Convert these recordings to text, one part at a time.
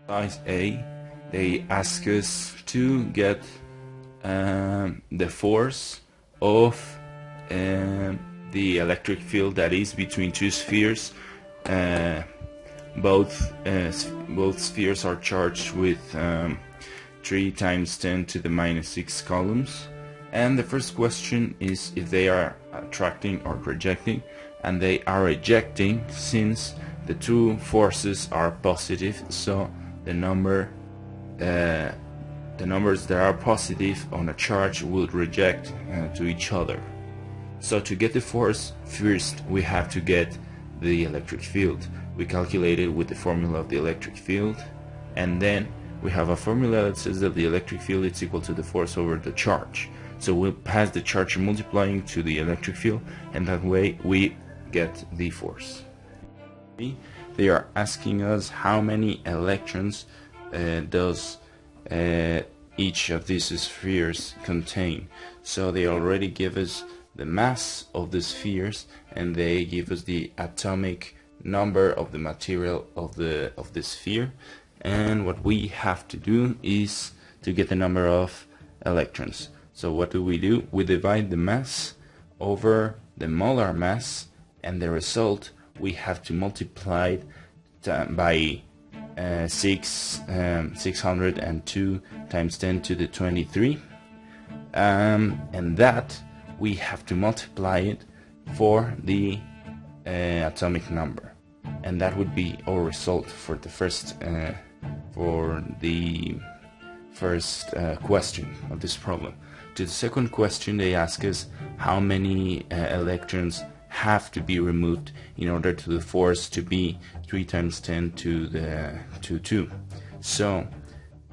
Size A, they ask us to get the force of the electric field that is between two spheres. Both spheres are charged with 3 times 10 to the minus 6 coulombs. And the first question is if they are attracting or rejecting, and they are ejecting since the two forces are positive, so the numbers that are positive on a charge will reject to each other. So to get the force, first we have to get the electric field. We calculate it with the formula of the electric field, and then we have a formula that says that the electric field is equal to the force over the charge. So we'll pass the charge multiplying to the electric field, and that way we get the force. They are asking us how many electrons does each of these spheres contain. So they already give us the mass of the spheres, and they give us the atomic number of the material of the sphere, and what we have to do is to get the number of electrons. So what do? We divide the mass over the molar mass, and the result we have to multiply it by 602 times 10 to the 23, and that we have to multiply it for the atomic number, and that would be our result for the first question of this problem. To the second question, they ask us how many electrons have to be removed in order to the force to be 3 times 10 to the 2. So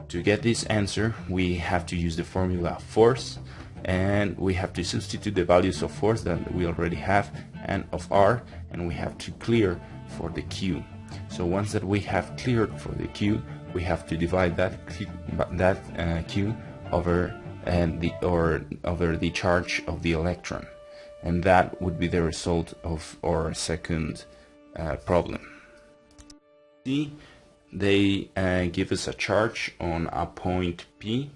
to get this answer, we have to use the formula of force, and we have to substitute the values of force that we already have and of R, and we have to clear for the Q. So once that we have cleared for the Q, we have to divide that Q over the charge of the electron, and that would be the result of our second problem. See, they give us a charge on a point P,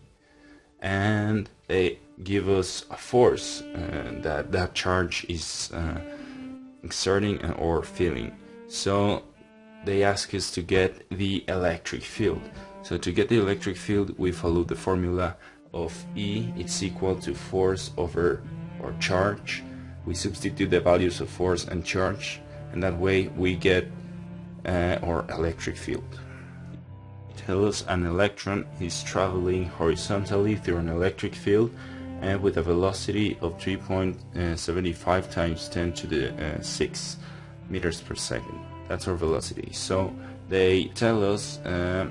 and they give us a force that charge is exerting or feeling. So they ask us to get the electric field. So to get the electric field, we follow the formula of E. It's equal to force over our charge. We substitute the values of force and charge, and that way we get our electric field. Tell us an electron is traveling horizontally through an electric field and with a velocity of 3.75 times 10 to the 6 meters per second. That's our velocity. So they tell us the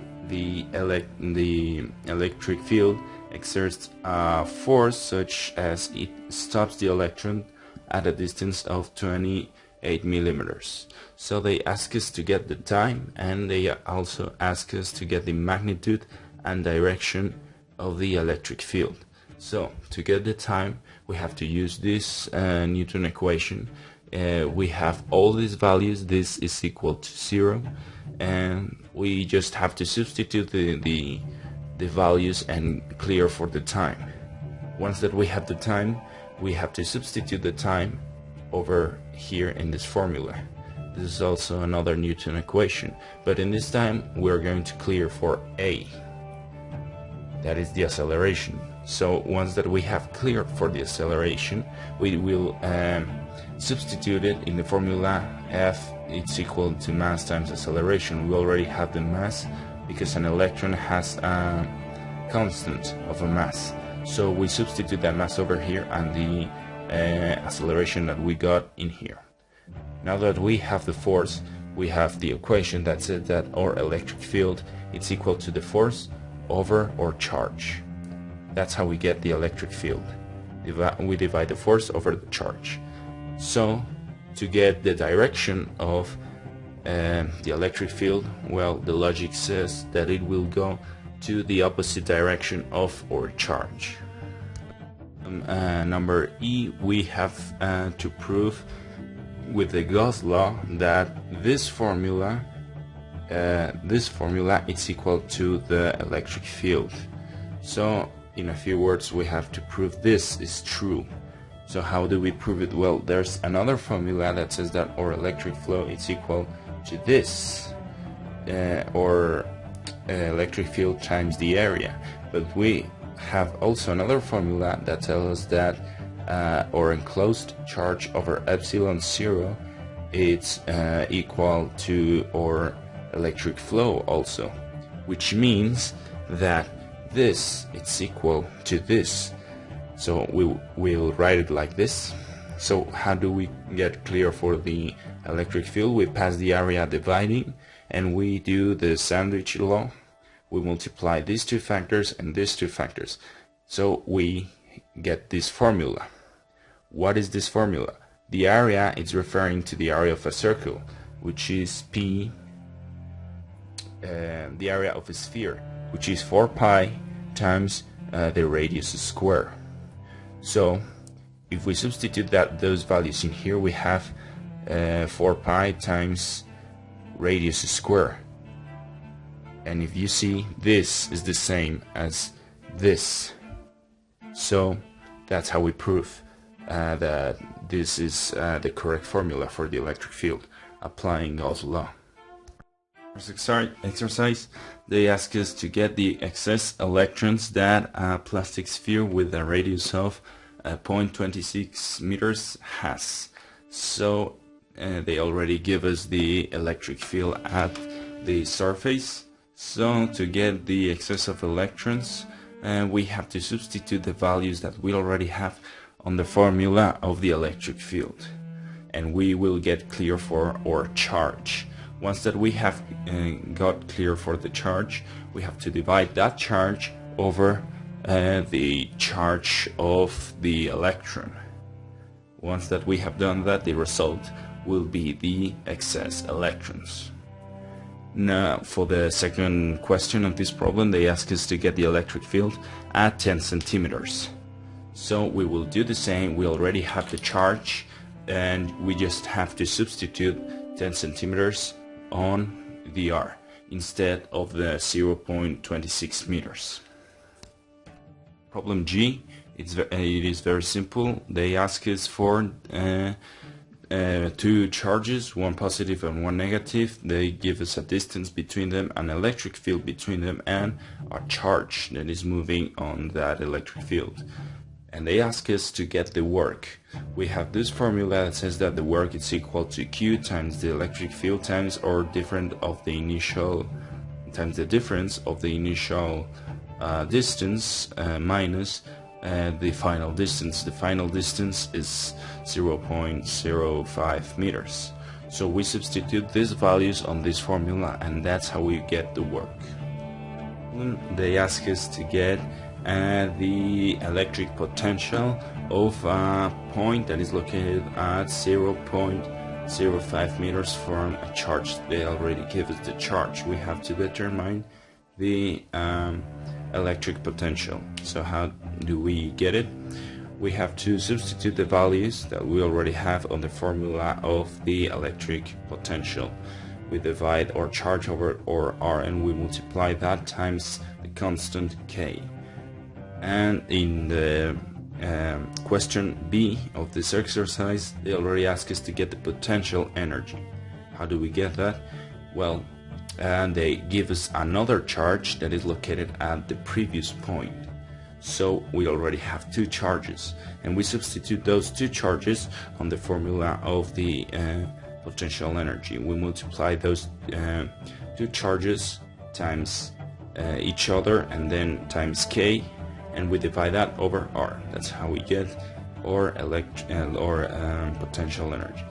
electric field exerts a force such as it stops the electron at a distance of 28 millimeters. So they ask us to get the time, and they also ask us to get the magnitude and direction of the electric field. So to get the time, we have to use this Newton equation. We have all these values. This is equal to 0, and we just have to substitute the values and clear for the time. Once that we have the time, we have to substitute the time over here in this formula. This is also another Newton equation, but in this time we're going to clear for A. That is the acceleration. So once that we have cleared for the acceleration, we will substitute it in the formula F. It's equal to mass times acceleration. We already have the mass because an electron has a constant of a mass. So we substitute that mass over here and the acceleration that we got in here. Now that we have the force, we have the equation that says that our electric field is equal to the force over our charge. That's how we get the electric field. We divide the force over the charge. So to get the direction of the electric field, well, the logic says that it will go to the opposite direction of our charge. Number E, we have to prove with the Gauss law that this formula this formula is equal to the electric field. So in a few words, we have to prove this is true. So how do we prove it? Well, there's another formula that says that our electric flow is equal to this, or electric field times the area. But we have also another formula that tells us that our enclosed charge over epsilon 0 is equal to our electric flow also, which means that this is equal to this. So we'll write it like this. So how do we get clear for the electric field? We pass the area dividing and we do the sandwich law. We multiply these two factors and these two factors. So we get this formula. What is this formula? The area is referring to the area of a circle, which is P, the area of a sphere, which is 4 pi times the radius square. So if we substitute those values in here, we have 4 pi times radius square. And if you see, this is the same as this. So that's how we prove that this is the correct formula for the electric field, applying Gauss' law. Exercise, they ask us to get the excess electrons that a plastic sphere with a radius of 0.26 meters has. So they already give us the electric field at the surface. So to get the excess of electrons, we have to substitute the values that we already have on the formula of the electric field, and we will get clear for our charge. Once that we have got clear for the charge, we have to divide that charge over the charge of the electron. Once that we have done that, the result will be the excess electrons. Now, for the second question of this problem, they ask us to get the electric field at 10 centimeters. So we will do the same. We already have the charge, and we just have to substitute 10 centimeters on the R instead of the 0.26 meters. Problem G, it is very simple. They ask us for two charges, one positive and one negative. They give us a distance between them, an electric field between them, and a charge that is moving on that electric field. And they ask us to get the work. We have this formula that says that the work is equal to Q times the electric field times or difference of the initial times the difference of the initial distance minus the final distance. The final distance is 0.05 meters. So we substitute these values on this formula, and that's how we get the work. They ask us to get the electric potential of a point that is located at 0.05 meters from a charge. They already give us the charge. We have to determine the electric potential. So how do we get it? We have to substitute the values that we already have on the formula of the electric potential. We divide our charge over our R and we multiply that times the constant K. And in the question B of this exercise, they already ask us to get the potential energy. How do we get that? Well, and they give us another charge that is located at the previous point. So we already have two charges, and we substitute those two charges on the formula of the potential energy. We multiply those two charges times each other and then times K, and we divide that over R. That's how we get our potential energy.